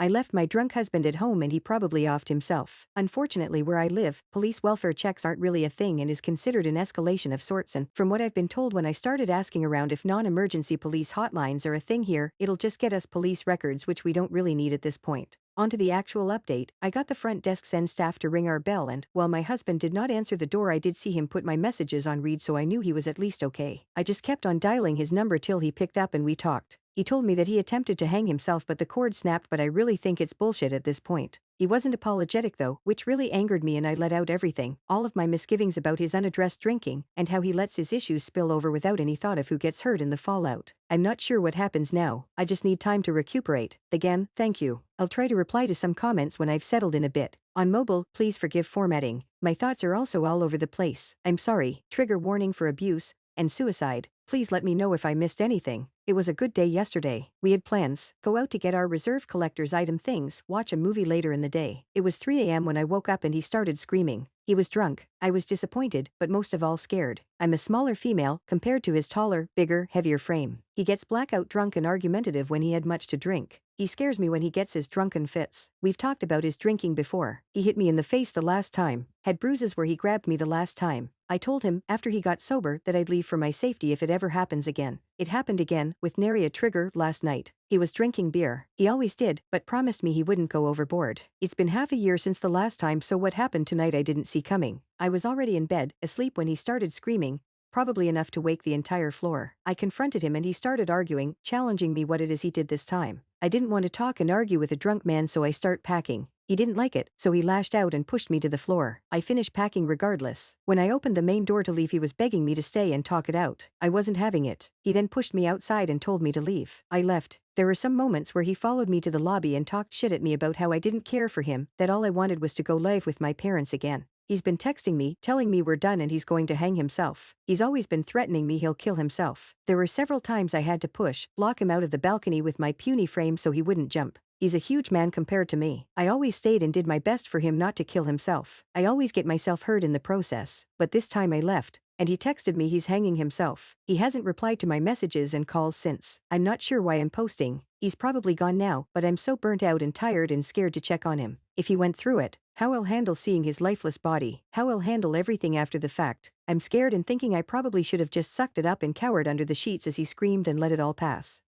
I left my drunk husband at home and he probably offed himself. Unfortunately, where I live, police welfare checks aren't really a thing and is considered an escalation of sorts, and from what I've been told when I started asking around if non-emergency police hotlines are a thing here, it'll just get us police records, which we don't really need at this point. Onto the actual update, I got the front desk send staff to ring our bell, and while my husband did not answer the door, I did see him put my messages on read, so I knew he was at least okay. I just kept on dialing his number till he picked up and we talked. He told me that he attempted to hang himself but the cord snapped, but I really think it's bullshit at this point. He wasn't apologetic though, which really angered me, and I let out everything, all of my misgivings about his unaddressed drinking, and how he lets his issues spill over without any thought of who gets hurt in the fallout. I'm not sure what happens now, I just need time to recuperate. Again, thank you. I'll try to reply to some comments when I've settled in a bit. On mobile, please forgive formatting. My thoughts are also all over the place. I'm sorry. Trigger warning for abuse and suicide. Please let me know if I missed anything. It was a good day yesterday. We had plans, go out to get our reserve collector's item things, watch a movie later in the day. It was 3 a.m. when I woke up and he started screaming. He was drunk. I was disappointed, but most of all scared. I'm a smaller female, compared to his taller, bigger, heavier frame. He gets blackout drunk and argumentative when he had much to drink. He scares me when he gets his drunken fits. We've talked about his drinking before. He hit me in the face the last time, had bruises where he grabbed me the last time. I told him, after he got sober, that I'd leave for my safety if it ever happens again. It happened again, with nary a trigger, last night. He was drinking beer. He always did, but promised me he wouldn't go overboard. It's been half a year since the last time, so what happened tonight I didn't see coming. I was already in bed, asleep when he started screaming, probably enough to wake the entire floor. I confronted him and he started arguing, challenging me what it is he did this time. I didn't want to talk and argue with a drunk man, so I start packing. He didn't like it, so he lashed out and pushed me to the floor. I finished packing regardless. When I opened the main door to leave, he was begging me to stay and talk it out. I wasn't having it. He then pushed me outside and told me to leave. I left. There were some moments where he followed me to the lobby and talked shit at me about how I didn't care for him, that all I wanted was to go live with my parents again. He's been texting me, telling me we're done and he's going to hang himself. He's always been threatening me he'll kill himself. There were several times I had to block him out of the balcony with my puny frame so he wouldn't jump. He's a huge man compared to me. I always stayed and did my best for him not to kill himself. I always get myself hurt in the process, but this time I left, and he texted me he's hanging himself. He hasn't replied to my messages and calls since. I'm not sure why I'm posting. He's probably gone now, but I'm so burnt out and tired and scared to check on him. If he went through it, how I'll handle seeing his lifeless body, how I'll handle everything after the fact. I'm scared and thinking I probably should have just sucked it up and cowered under the sheets as he screamed and let it all pass.